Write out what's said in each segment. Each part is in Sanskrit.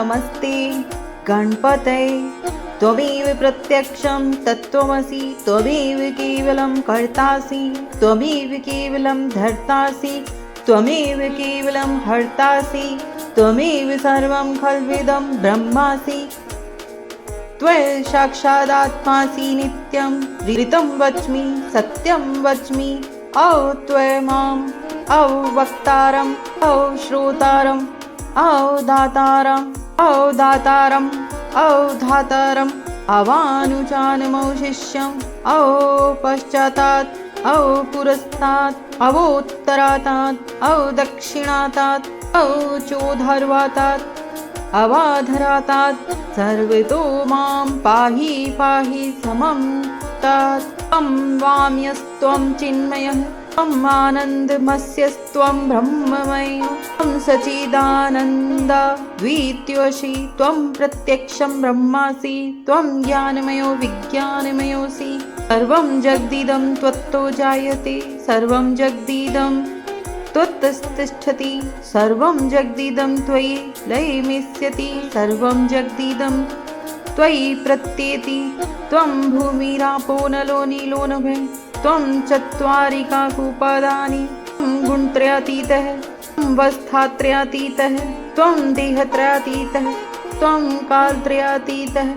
नमस्ते गणपतये। त्वमेव प्रत्यक्षं तत्त्वमसि, त्वमेव केवलं कर्तासि, त्वमेव केवलं धर्तासि, त्वमेव केवलं हर्तासि, त्वमेव सर्वं खल्विदं ब्रह्मासि। त्वं साक्षादात्मासि नित्यं ऋतं वच्मि सत्यं वच्मि। औ त्वमाम् औ वक्तारम् औ श्रोतारम् औ दातारम् औ दातारम् औ धातारम्। अवानुचानमौ शिष्यम् औ पश्चातात् औ पुरस्तात् अवोत्तरातात् औ दक्षिणातात् औ चोधर्वातात् अवाधरातात्। सर्वतो मां पाहि पाहि समं तात्। त्वं वाम्यस्त्वं चिन्मयः त्वम् आनन्दमस्यस्त्वं ब्रह्ममयः। त्वं सच्चिदानन्दद्वितीयोऽसि, त्वं प्रत्यक्षं ब्रह्मासि, त्वं ज्ञानमयो विज्ञानमयोऽसि। सर्वं जगदिदं त्वत्तो जायते, सर्वं जगदिदं त्वत्तिष्ठति, सर्वं जगदिदं त्वयि लयमिष्यति, सर्वं जगदिदं त्वयि प्रत्येति। त्वं भूमिरापो नलो नीलो नभः, त्वं चत्वारि काकुपादानि, त्वं गुणत्रयातीतः, त्वं वस्थात्रयातीतः, त्वं देहत्रयातीतः, त्वं कालत्रयातीतः,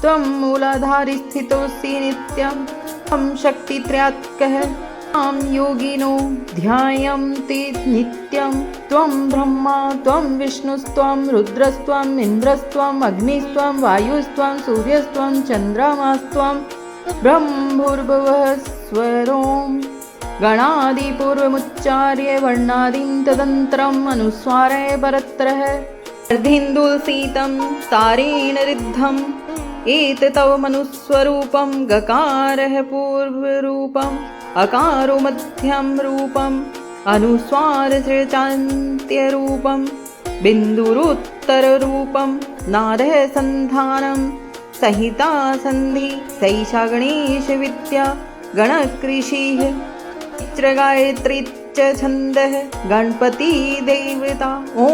त्वं मूलाधारस्थितोऽसि नित्यं, त्वं शक्तित्रयात्मकः। त्वां योगिनो ध्यायन्ति नित्यं। त्वं ब्रह्मा त्वं विष्णुस्त्वं रुद्रस्त्वम् इन्द्रस्त्वम् अग्निस्त्वं वायुस्त्वं सूर्यस्त्वं चन्द्रमास्त्वं। ब्रह्मभूर्भुवः स्वरों गणादिपूर्वमुच्चार्य वर्णादिं तदन्तरम् अनुस्वारय परत्रः। अर्धेन्दुलसीतं तारेण ऋद्धम् एततौ मनुस्वरूपं। गकारः पूर्वरूपम् अकारो मध्यं रूपम् अनुस्वारस्यचान्त्यरूपं। बिन्दुरुत्तररूपं नादः सन्धानं संहिता सन्धि। सैषा गणेशविद्या गणकृषिः चित्रगायत्री च छन्दः गणपतिदेवता। ॐ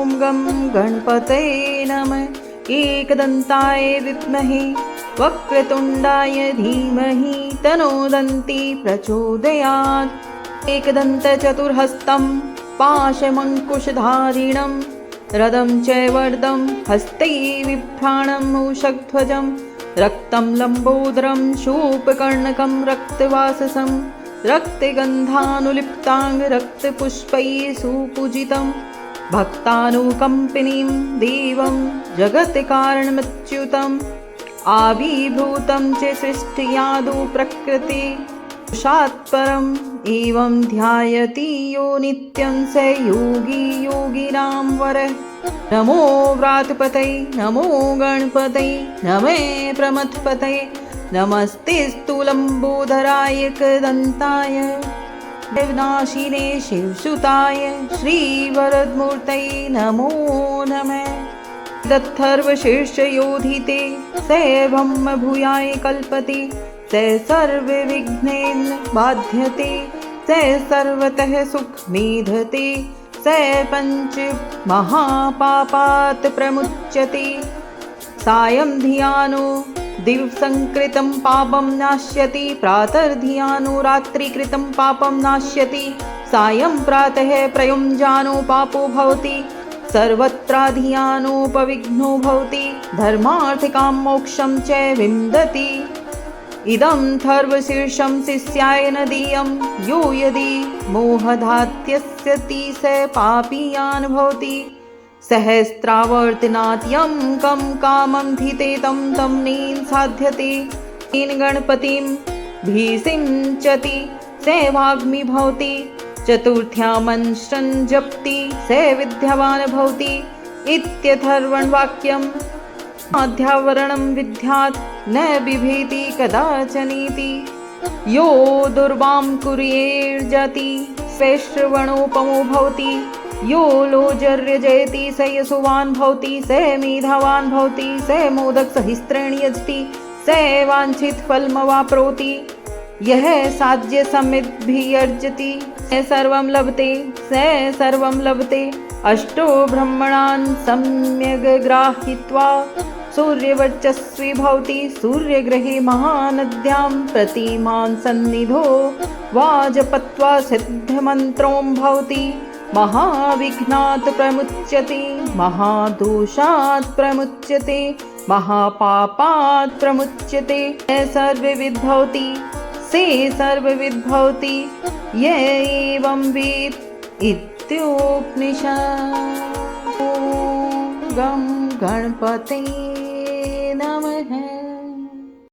गं गणपतये नमः। एकदन्ताय विद्महे वक्रतुण्डाय धीमहि तन्नो दन्ती प्रचोदयात्। एकदन्तचतुर्हस्तं पाशमङ्कुशधारिणं रदं च वर्दं हस्तै बिभ्राणं मूषकध्वजं। रक्तं लम्बोदरं शूर्पकर्णकं रक्तवाससं। रक्तगन्धानुलिप्ताङ्ग रक्तपुष्पैः सुपूजितं। भक्तानुकम्पिनीं देवं जगत्कारणमच्युतम्। आविर्भूतं च सृष्टियादौ प्रकृति पुरुषात्परम्। एवं ध्यायति यो नित्यं स योगी योगिनां वरः। नमो व्रातपतये नमो गणपतये नमः प्रमथपतये। नमस्तेऽस्तु लम्बोदराय एकदन्ताय विनाशिने शिवसुताय श्रीवरदमूर्तये नमो नमः। दत्थर्वशीर्षयोधिते स ब्रह्मभूयाय कल्पते। स सर्वविघ्नेन बाध्यते, स सर्वतः सुखमेधते। स पञ्चमहापापात् प्रमुच्यते। सायं धियानो दिवसंकृतं पापं नाश्यति। प्रातर्धियानो रात्रिकृतं पापं नाश्यति। सायं प्रातः प्रयुञ्जानो पापो भवति। सर्वत्राधियानोपविघ्नो भवति। धर्मार्थकां मोक्षं च विन्दति। इदं थर्वशीर्षं शिष्याय न दीयं। यो यदि मोहधात्यस्यति स पापीयान् भवति। सहस्रावर्तनाद्यं कं कामं धिते तं नेन साध्यते। तेन गणपतिं भीषिञ्चति स वाग्मी भवति। चतुर्थ्यां मंत्रं जपति स विद्यावान् भवति। इत्यथर्वणवाक्यम्। अध्यावरणं विद्यात् न बिभेति कदाचनीति। यो दुर्वां कुर्येर्जति श्रवणोपमो भवति। यो लोजर्यजयति स यशोवान् भवति। स मेधावान् भवति। स मोदकसहस्रेण यजति। स वाञ्छितफलमवाप्नोति। यः साध्यसमिद्भिर्यजति स सर्वं लभते। स सर्वं लभते। अष्टो ब्रह्मणान् सम्यग् गृहीत्वा सूर्यवर्चस्वी भवति। सूर्यग्रहे महानद्यां प्रतिमान् सन्निधो वाजपत्वा सिद्धमन्त्रों भवति। महाविघ्नात् प्रमुच्यते, महादोषात् प्रमुच्यते, महापापात् प्रमुच्यते। सर्वविद् भवति से सर्वविद् भवति य एवं वेद इत्युपनिषत्। ॐ गं गणपते नमः।